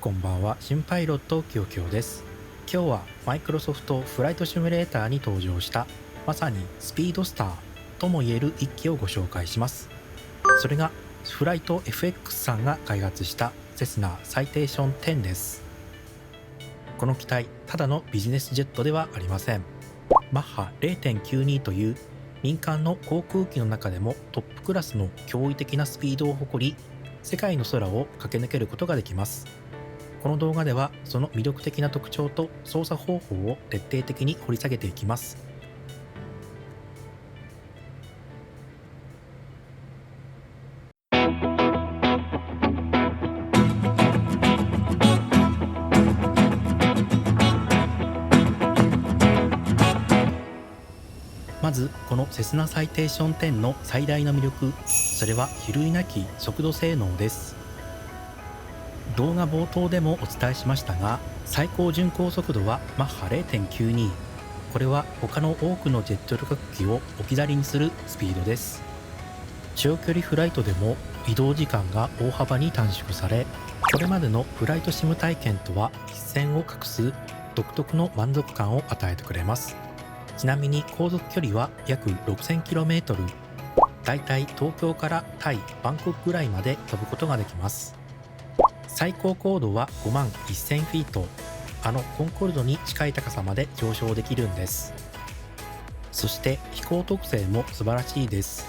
こんばんは、新パイロットきよきよです。今日はマイクロソフトフライトシミュレーターに登場したまさにスピードスターともいえる一機をご紹介します。それがフライト FX さんが開発したセスナサイテーション10です。この機体、ただのビジネスジェットではありません。マッハ 0.92 という民間の航空機の中でもトップクラスの驚異的なスピードを誇り、世界の空を駆け抜けることができます。この動画ではその魅力的な特徴と操作方法を徹底的に掘り下げていきます。まずこのセスナサイテーション10の最大の魅力、それは比類なき速度性能です。動画冒頭でもお伝えしましたが、最高巡航速度はマッハ 0.92。 これは他の多くのジェット旅客機を置き去りにするスピードです。長距離フライトでも移動時間が大幅に短縮され、これまでのフライトシム体験とは一線を画す独特の満足感を与えてくれます。ちなみに航続距離は約 6000km、 だいたい東京からタイ・バンコクぐらいまで飛ぶことができます。最高高度は5万1000フィート、コンコルドに近い高さまで上昇できるんです。そして飛行特性も素晴らしいです。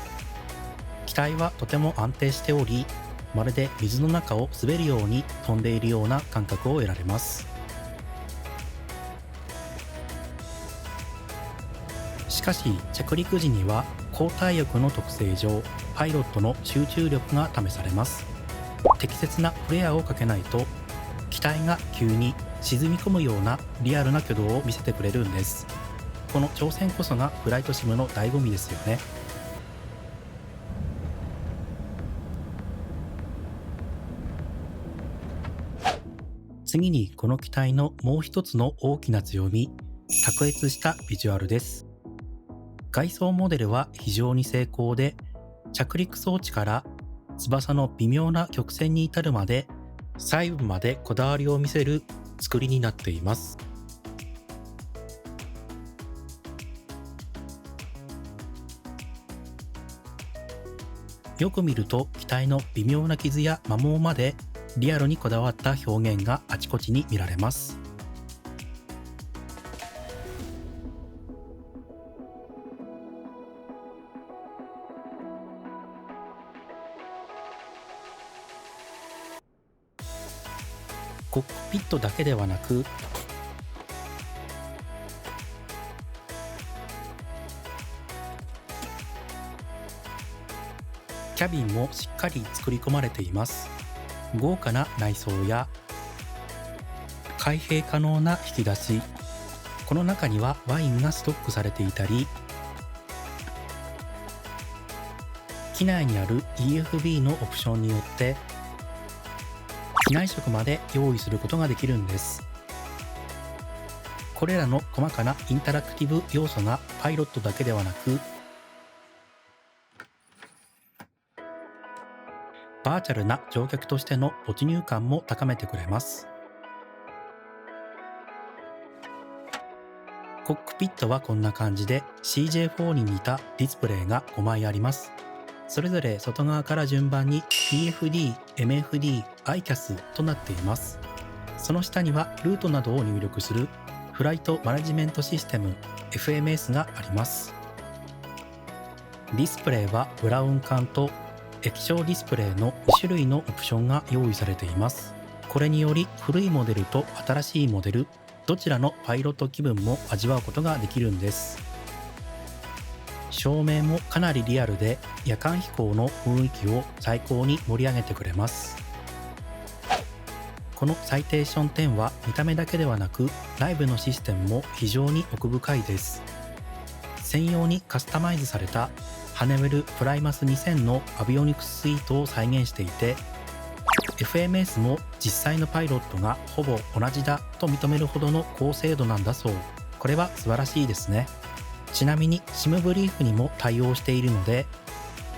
機体はとても安定しており、まるで水の中を滑るように飛んでいるような感覚を得られます。しかし着陸時には高体力の特性上、パイロットの集中力が試されます。適切なフレアをかけないと機体が急に沈み込むようなリアルな挙動を見せてくれるんです。この挑戦こそがフライトシムの醍醐味ですよね。次にこの機体のもう一つの大きな強み、卓越したビジュアルです。外装モデルは非常に精巧で、着陸装置から翼の微妙な曲線に至るまで細部までこだわりを見せる作りになっています。よく見ると機体の微妙な傷や摩耗までリアルにこだわった表現があちこちに見られます。コックピットだけではなく、キャビンもしっかり作り込まれています。豪華な内装や開閉可能な引き出し、この中にはワインがストックされていたり、機内にある EFB のオプションによって機内食まで用意することができるんです。これらの細かなインタラクティブ要素がパイロットだけではなく、バーチャルな乗客としての没入感も高めてくれます。コックピットはこんな感じで CJ4 に似たディスプレイが5枚あります。それぞれ外側から順番に PFD、MFD、ICAS となっています。その下にはルートなどを入力するフライトマネジメントシステム FMS があります。ディスプレイはブラウン管と液晶ディスプレイの2種類のオプションが用意されています。これにより古いモデルと新しいモデル、どちらのパイロット気分も味わうことができるんです。照明もかなりリアルで、夜間飛行の雰囲気を最高に盛り上げてくれます。このサイテーション10は見た目だけではなく、内部のシステムも非常に奥深いです。専用にカスタマイズされたハネウェルプライマス2000のアビオニクススイートを再現していて、FMS も実際のパイロットがほぼ同じだと認めるほどの高精度なんだそう。これは素晴らしいですね。ちなみに SIM ブリーフにも対応しているので、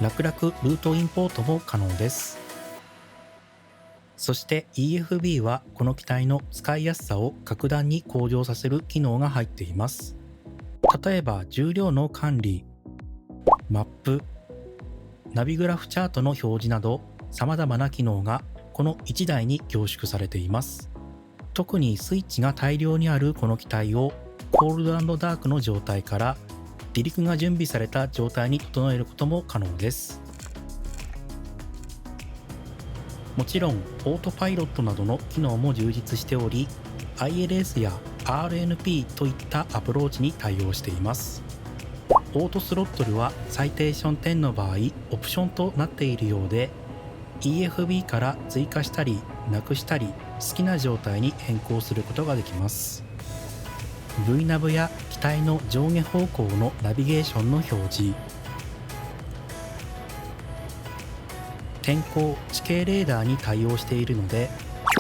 楽々ルートインポートも可能です。そして EFB はこの機体の使いやすさを格段に向上させる機能が入っています。例えば重量の管理、マップ、ナビグラフチャートの表示など様々な機能がこの1台に凝縮されています。特にスイッチが大量にあるこの機体をコールド&ダークの状態から離陸が準備された状態に整えることも可能です。もちろんオートパイロットなどの機能も充実しており、 ILS や RNP といったアプローチに対応しています。オートスロットルはサイテーション10の場合オプションとなっているようで、 EFB から追加したりなくしたり好きな状態に変更することができます。 VNAV や機体の上下方向のナビゲーションの表示、天候・地形レーダーに対応しているので、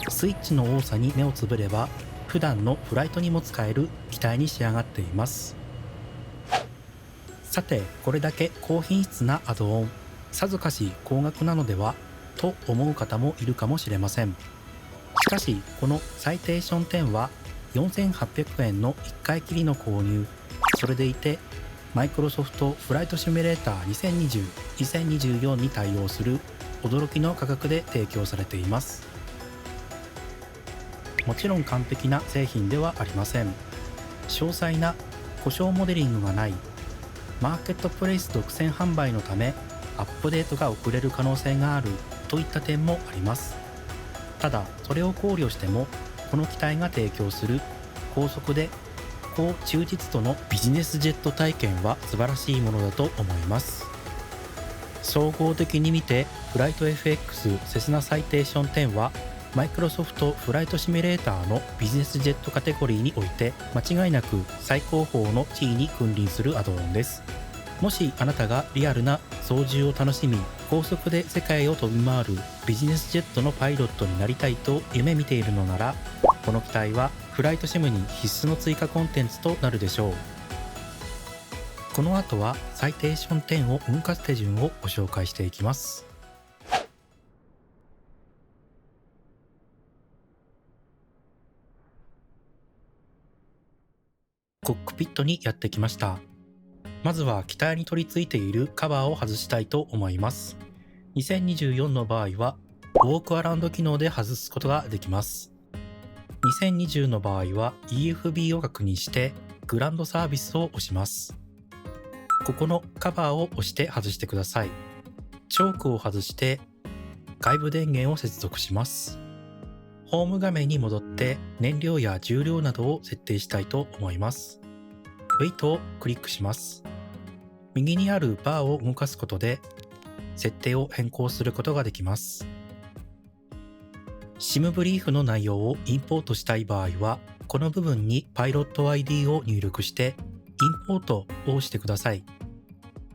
スイッチの多さに目をつぶれば普段のフライトにも使える機体に仕上がっています。さて、これだけ高品質なアドオン、さぞかし高額なのではと思う方もいるかもしれません。しかしこのサイテーション10は4800円の1回きりの購入、それでいてマイクロソフトフライトシミュレーター2020、2024に対応する驚きの価格で提供されています。もちろん完璧な製品ではありません。詳細な故障モデリングがない、マーケットプレイス独占販売のためアップデートが遅れる可能性があるといった点もあります。ただそれを考慮してもこの機体が提供する高速で高忠実度のビジネスジェット体験は素晴らしいものだと思います。総合的に見てフライト FX セスナサイテーション10はマイクロソフトフライトシミュレーターのビジネスジェットカテゴリーにおいて間違いなく最高峰の地位に君臨するアドオンです。もしあなたがリアルな操縦を楽しみ、高速で世界を飛び回るビジネスジェットのパイロットになりたいと夢見ているのなら、この機体はフライトシムに必須の追加コンテンツとなるでしょう。この後はサイテーション10を動かす手順をご紹介していきます。コックピットにやってきました。まずは機体に取り付いているカバーを外したいと思います。2024の場合はウォークアラウンド機能で外すことができます。2020の場合は EFB を確認してグランドサービスを押します。ここのカバーを押して外してください。チョークを外して外部電源を接続します。ホーム画面に戻って燃料や重量などを設定したいと思います。ウェイトをクリックします。右にあるバーを動かすことで設定を変更することができます。SIM ブリーフの内容をインポートしたい場合は、この部分にパイロット ID を入力してインポートを押してください。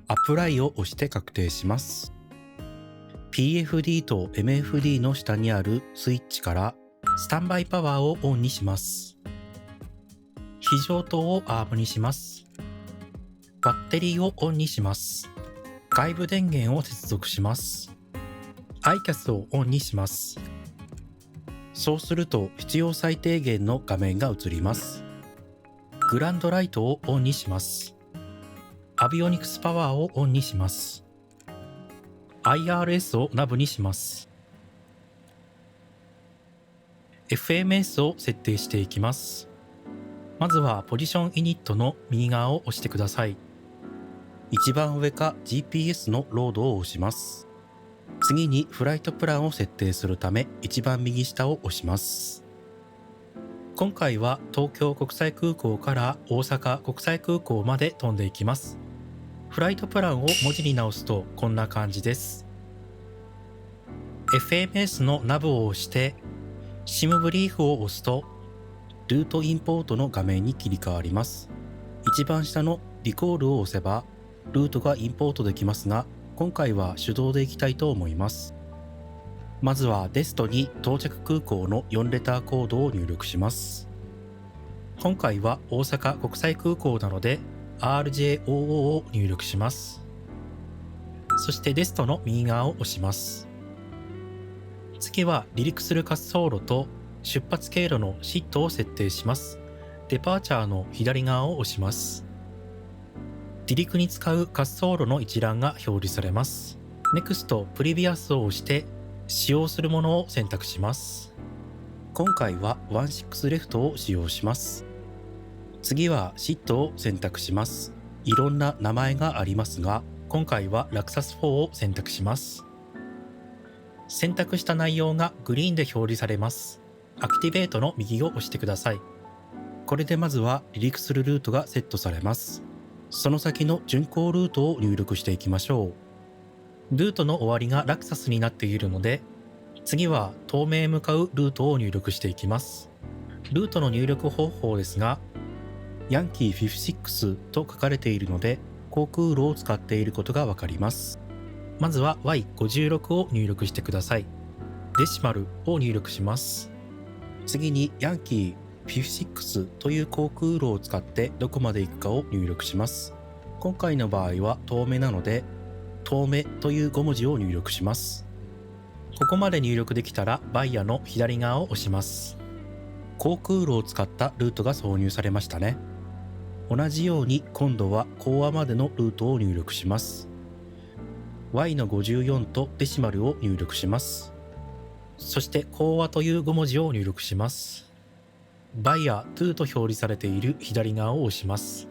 アプライを押して確定します。PFD と MFD の下にあるスイッチからスタンバイパワーをオンにします。非常灯をアームにします。バッテリーをオンにします。外部電源を接続します。ICAS をオンにします。そうすると必要最低限の画面が映ります。グランドライトをオンにします。アビオニクスパワーをオンにします。IRS をナブにします。FMS を設定していきます。まずはポジションイニットの右側を押してください。一番上か GPS のロードを押します。次にフライトプランを設定するため一番右下を押します。今回は東京国際空港から大阪国際空港まで飛んでいきます。フライトプランを文字に直すとこんな感じです。FMS のナブを押して SIM ブリーフを押すとルートインポートの画面に切り替わります。一番下のリコールを押せばルートがインポートできますが、今回は手動で行きたいと思います。まずはデストに到着空港の4レターコードを入力します。今回は大阪国際空港なので RJOO を入力します。そしてデストの右側を押します。次は離陸する滑走路と出発経路のシットを設定します。デパーチャーの左側を押します。離陸に使う滑走路の一覧が表示されます。NEXT Previous を押して使用するものを選択します。今回は16レフトを使用します。次はシットを選択します。いろんな名前がありますが、今回はラクサス4を選択します。選択した内容がグリーンで表示されます。アクティベートの右を押してください。これでまずは離陸するルートがセットされます。その先の巡航ルートを入力していきましょう。ルートの終わりがラクサスになっているので、次は東名へ向かうルートを入力していきます。ルートの入力方法ですが、ヤンキー56と書かれているので、航空路を使っていることがわかります。まずは Y56 を入力してください。デシマルを入力します。次にヤンキー56という航空路を使ってどこまで行くかを入力します。今回の場合は遠目なので、遠目という5文字を入力します。ここまで入力できたらバイヤの左側を押します。航空路を使ったルートが挿入されましたね。同じように今度は講和までのルートを入力します。Y の54とデシマルを入力します。そして講和という5文字を入力します。バイヤー2と表示されている左側を押します。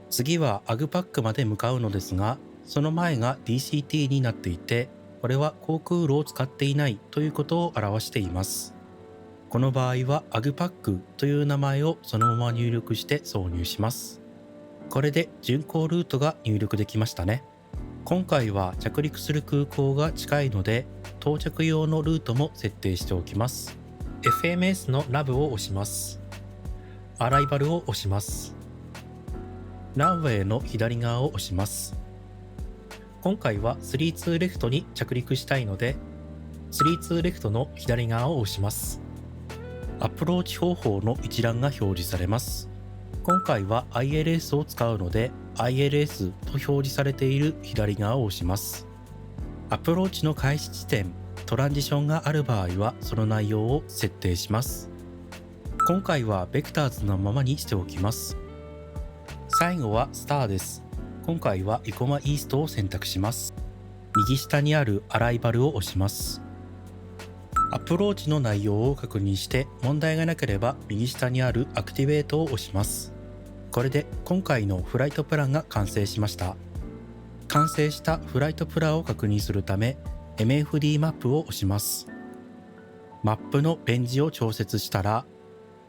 次はアグパックまで向かうのですが、その前が DCT になっていて、これは航空路を使っていないということを表しています。この場合はアグパックという名前をそのまま入力して挿入します。これで巡航ルートが入力できましたね。今回は着陸する空港が近いので、到着用のルートも設定しておきます。FMS のナブを押します。アライバルを押します。ランウェイの左側を押します。今回は32レフトに着陸したいので、32レフトの左側を押します。アプローチ方法の一覧が表示されます。今回は ILS を使うので ILS と表示されている左側を押します。アプローチの開始地点、トランジションがある場合はその内容を設定します。今回はベクターズのままにしておきます。最後はスターです。今回は生駒イーストを選択します。右下にあるアライバルを押します。アプローチの内容を確認して問題がなければ右下にあるアクティベートを押します。これで今回のフライトプランが完成しました。完成したフライトプランを確認するため MFD マップを押します。マップのレンジを調節したら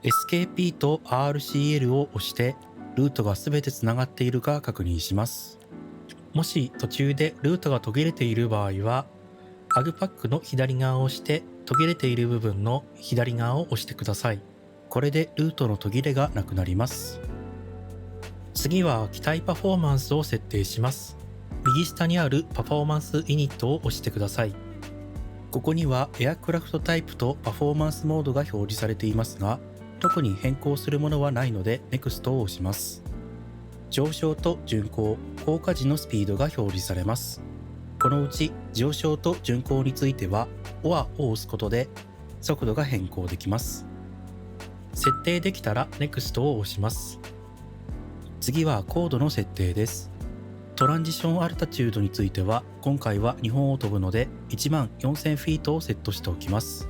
SKP と RCL を押してルートが全てつながっているか確認します。もし途中でルートが途切れている場合はアグパックの左側を押して途切れている部分の左側を押してください。これでルートの途切れがなくなります。次は機体パフォーマンスを設定します。右下にあるパフォーマンスユニットを押してください。ここにはエアクラフトタイプとパフォーマンスモードが表示されていますが、特に変更するものはないので NEXT を押します。上昇と巡航、降下時のスピードが表示されます。このうち上昇と巡航については OR を押すことで速度が変更できます。設定できたら NEXT を押します。次は高度の設定です。トランジションアルタチュードについては今回は日本を飛ぶので14000フィートをセットしておきます。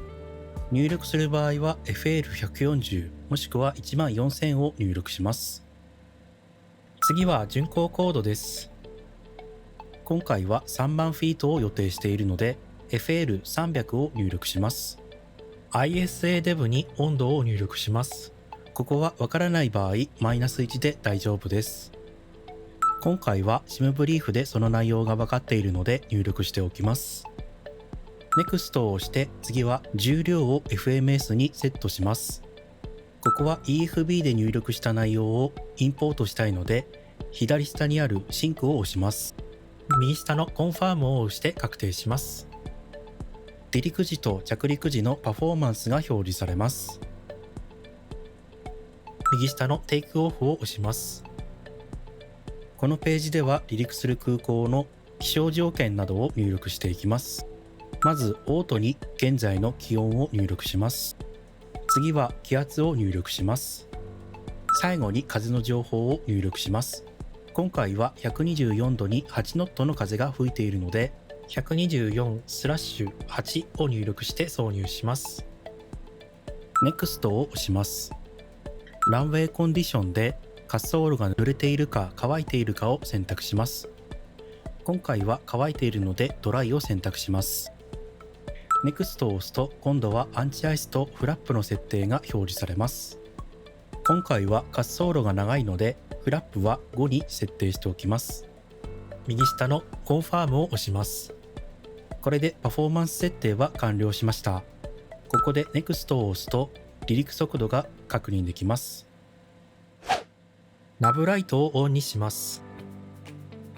入力する場合は FL140 もしくは14000を入力します。次は巡航高度です。今回は3万フィートを予定しているので FL300 を入力します。ISA デブに温度を入力します。ここはわからない場合-1で大丈夫です。今回は SIM ブリーフでその内容が分かっているので入力しておきます。NEXT を押して次は重量を FMS にセットします。ここは EFB で入力した内容をインポートしたいので左下にあるシンクを押します。右下のコンファームを押して確定します。離陸時と着陸時のパフォーマンスが表示されます。右下のテイクオフを押します。このページでは離陸する空港の気象条件などを入力していきます。まずオートに現在の気温を入力します。次は気圧を入力します。最後に風の情報を入力します。今回は124度に8ノットの風が吹いているので、124/8を入力して挿入します。NEXT を押します。ランウェイコンディションで滑走路が濡れているか乾いているかを選択します。今回は乾いているのでドライを選択します。NEXT を押すと今度はアンチアイスとフラップの設定が表示されます。今回は滑走路が長いのでフラップは5に設定しておきます。右下のコンファームを押します。これでパフォーマンス設定は完了しました。ここで NEXT を押すと離陸速度が確認できます。ナブライトをオンにします。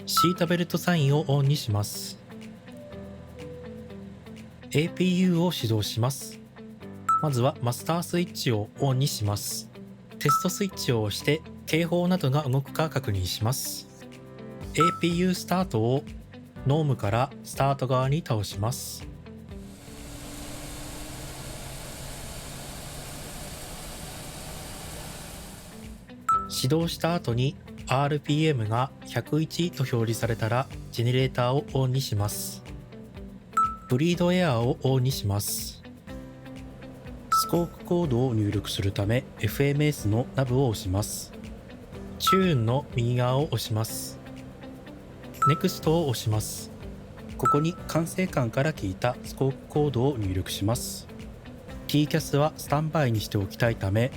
シートベルトサインをオンにします。APU を始動します。まずはマスタースイッチをオンにします。テストスイッチを押して警報などが動くか確認します。APU スタートをノームからスタート側に倒します。始動した後に RPM が101と表示されたらジェネレーターをオンにします。ブリードエアーをオンにします。スコープコードを入力するため FMS のナブを押します。チューンの右側を押します。NEXT を押します。ここに管制官から聞いたスコープコードを入力します。TCAS はスタンバイにしておきたいため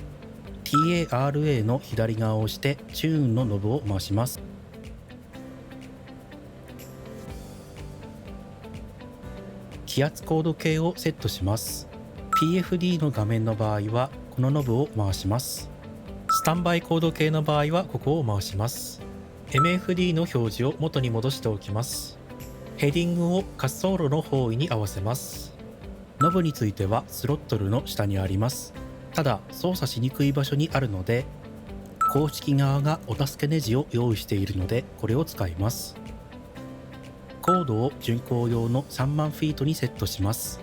TARA の左側を押してチューンのノブを回します。気圧コード系をセットします。PFD の画面の場合はこのノブを回します。スタンバイコード系の場合はここを回します。MFD の表示を元に戻しておきます。ヘディングを滑走路の方位に合わせます。ノブについてはスロットルの下にあります。ただ操作しにくい場所にあるので、公式側がお助けネジを用意しているのでこれを使います。コードを巡航用の3万フィートにセットします。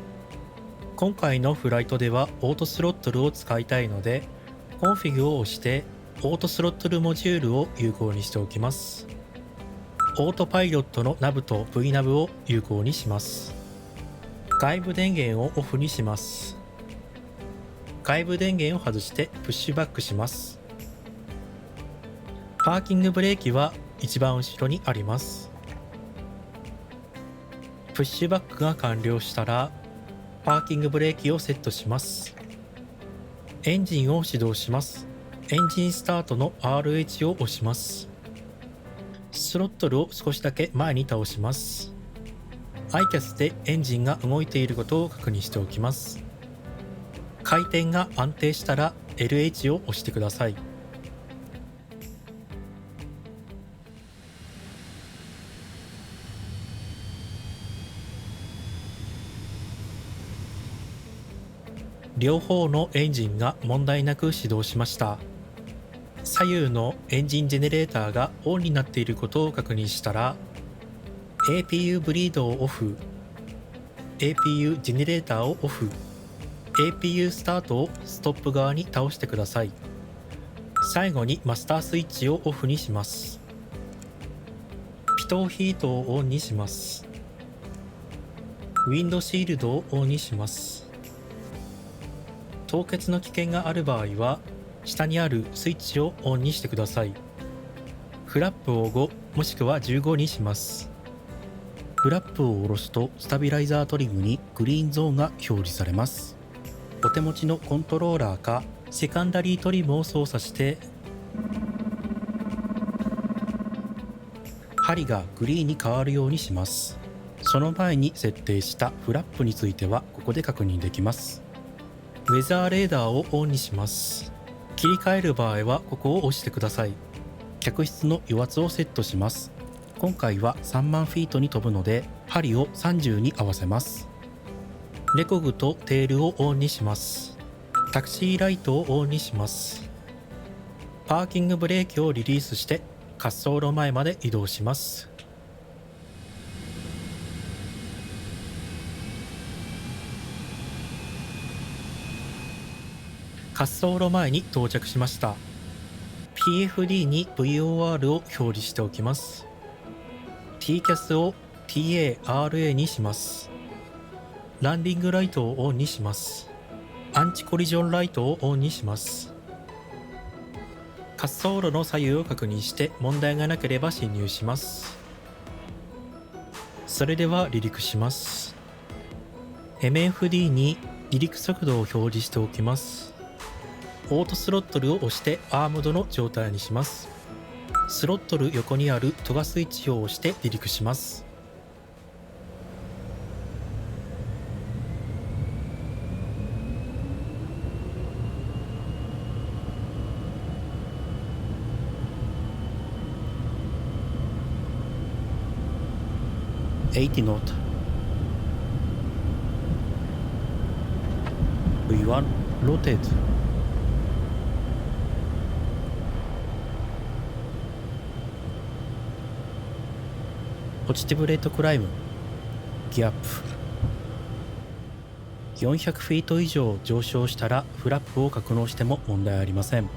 今回のフライトではオートスロットルを使いたいので、コンフィグを押してオートスロットルモジュールを有効にしておきます。オートパイロットのナブと V ナブを有効にします。外部電源をオフにします。外部電源を外してプッシュバックします。パーキングブレーキは一番後ろにあります。プッシュバックが完了したらパーキングブレーキをセットします。エンジンを始動します。エンジンスタートの RH を押します。スロットルを少しだけ前に倒します。ICAS でエンジンが動いていることを確認しておきます。回転が安定したら LH を押してください。両方のエンジンが問題なく始動しました。左右のエンジンジェネレーターがオンになっていることを確認したら APU ブリードをオフ、APU ジェネレーターをオフ、APU スタートをストップ側に倒してください。最後にマスタースイッチをオフにします。ピトーヒートをオンにします。ウィンドシールドをオンにします。凍結の危険がある場合は下にあるスイッチをオンにしてください。フラップを5もしくは15にします。フラップを下ろすとスタビライザートリムにグリーンゾーンが表示されます。お手持ちのコントローラーかセカンダリートリムを操作して針がグリーンに変わるようにします。その前に設定したフラップについてはここで確認できます。ウェザーレーダーをオンにします。切り替える場合はここを押してください。客室の油圧をセットします。今回は3万フィートに飛ぶので針を30に合わせます。レコグとテールをオンにします。タクシーライトをオンにします。パーキングブレーキをリリースして滑走路前まで移動します。滑走路前に到着しました。 PFD に VOR を表示しておきます。 TCAS を TARA にします。ランディングライトをオンにします。アンチコリジョンライトをオンにします。滑走路の左右を確認して問題がなければ進入します。それでは離陸します。 MFD に離陸速度を表示しておきます。オートスロットルを押してアームドの状態にします。スロットル横にあるトガスイッチを押して離陸します。80 knot V1 rotateポジティブレートクライムギアップ400フィート以上上昇したらフラップを格納しても問題ありません。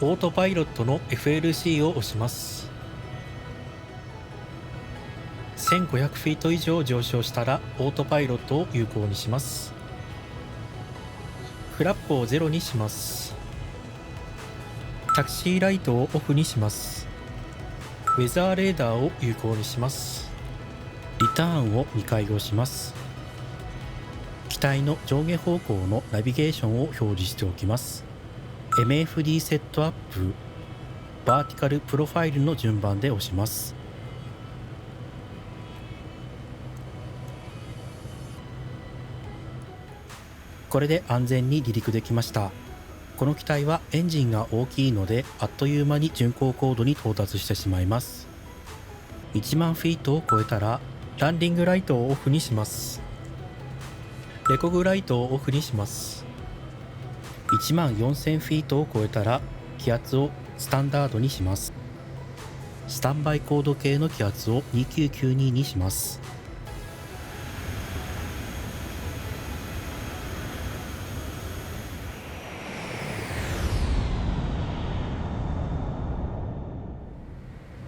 オートパイロットの FLC を押します。1500フィート以上上昇したらオートパイロットを有効にします。フラップを0にします。タクシーライトをオフにします。ウェザーレーダーを有効にします。リターンを2回押します。機体の上下方向のナビゲーションを表示しておきます。 MFD セットアップバーティカルプロファイルの順番で押します。これで安全に離陸できました。この機体はエンジンが大きいのであっという間に巡航高度に到達してしまいます。1万フィートを超えたらランディングライトをオフにします。レコグライトをオフにします。1万4000フィートを超えたら気圧をスタンダードにします。スタンバイコード系の気圧を2992にします。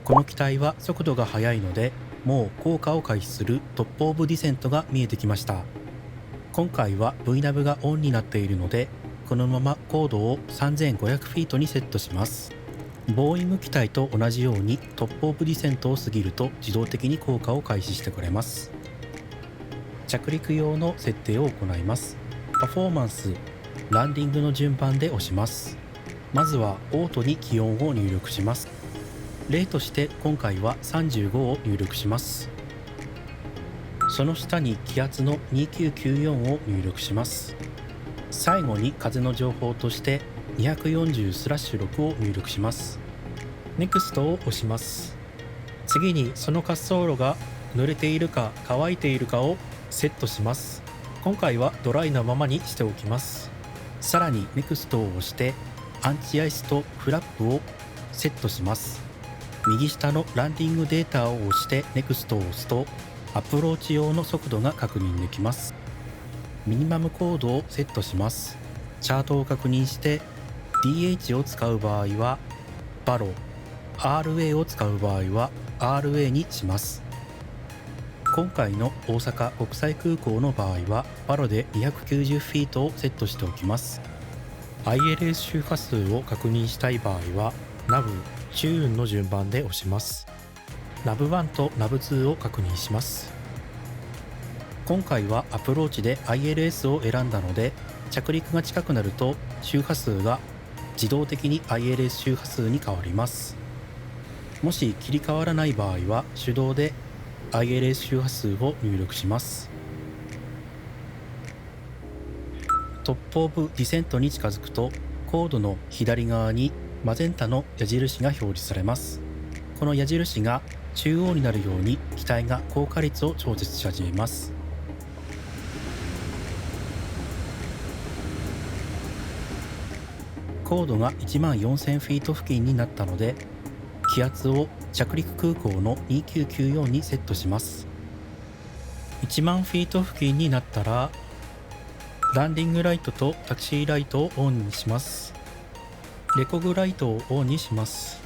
この機体は速度が速いのでもう降下を開始するトップオブディセントが見えてきました。今回は VNAV がオンになっているのでこのまま高度を3500フィートにセットします。ボーイング機体と同じようにトップオブディセントを過ぎると自動的に降下を開始してくれます。着陸用の設定を行います。パフォーマンス、ランディングの順番で押します。まずはオートに気温を入力します。例として今回は35を入力します。その下に気圧の2994を入力します。最後に風の情報として240/6を入力します。NEXT を押します。次にその滑走路が濡れているか乾いているかをセットします。今回はドライなままにしておきます。さらに NEXT を押してアンチアイスとフラップをセットします。右下のランディングデータを押して NEXT を押すとアプローチ用の速度が確認できます。ミニマム高度をセットします。チャートを確認して DH を使う場合はバロ、RA を使う場合は RA にします。今回の大阪国際空港の場合はバロで290フィートをセットしておきます。 ILS 周波数を確認したい場合は NAV、チューンの順番で押します。 NAV1 と NAV2 を確認します。今回はアプローチで ILS を選んだので着陸が近くなると周波数が自動的に ILS 周波数に変わります。もし切り替わらない場合は手動で ILS 周波数を入力します。トップオブディセントに近づくとコードの左側にマゼンタの矢印が表示されます。この矢印が中央になるように機体が降下率を調節し始めます。高度が1万4000フィート付近になったので気圧を着陸空港の2994にセットします。1万フィート付近になったらランディングライトとタクシーライトをオンにします。レコグライトをオンにします。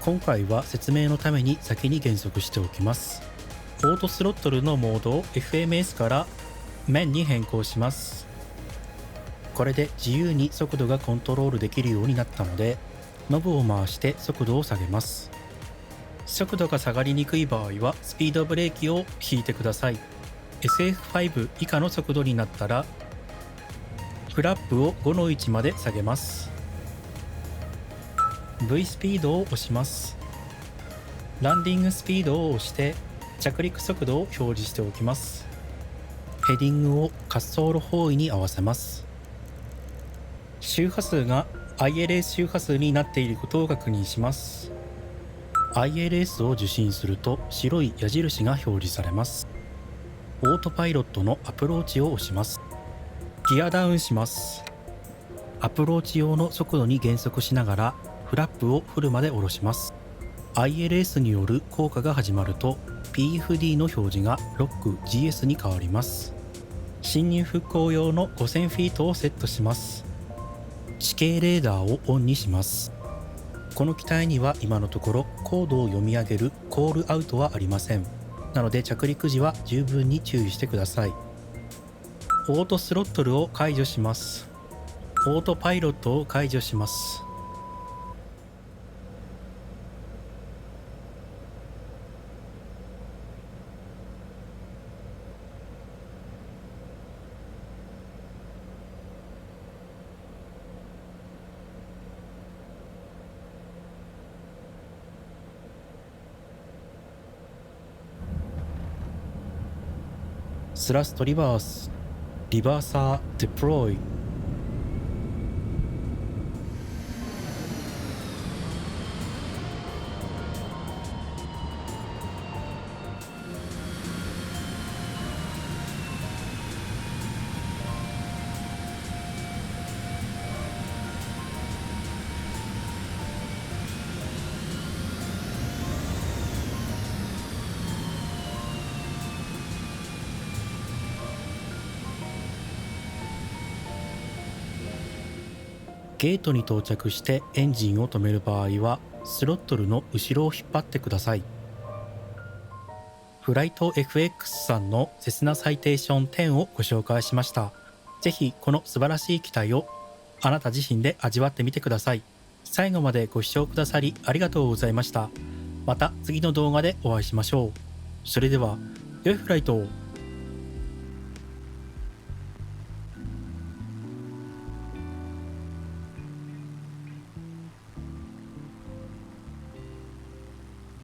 今回は説明のために先に減速しておきます。オートスロットルのモードを FMS から面に変更します。これで自由に速度がコントロールできるようになったので、ノブを回して速度を下げます。速度が下がりにくい場合はスピードブレーキを引いてください。SF5 以下の速度になったらフラップを5の位置まで下げます。 V スピードを押します。ランディングスピードを押して着陸速度を表示しておきます。ヘディングを滑走路方位に合わせます。周波数が ILS 周波数になっていることを確認します。 ILS を受信すると白い矢印が表示されます。オートパイロットのアプローチを押します。ギアダウンします。アプローチ用の速度に減速しながらフラップをフルまで下ろします。 ILS による降下が始まると PFD の表示がロック GS に変わります。進入復興用の5000フィートをセットします。地形レーダーをオンにします。この機体には今のところコードを読み上げるコールアウトはありません。なので着陸時は十分に注意してください。オートスロットルを解除します。オートパイロットを解除します。スラストリバース、リバーサーデプロイ。ゲートに到着してエンジンを止める場合はスロットルの後ろを引っ張ってください。フライト FX さんのセスナサイテーション10をご紹介しました。ぜひこの素晴らしい機体をあなた自身で味わってみてください。最後までご視聴くださりありがとうございました。また次の動画でお会いしましょう。それでは良いフライトを。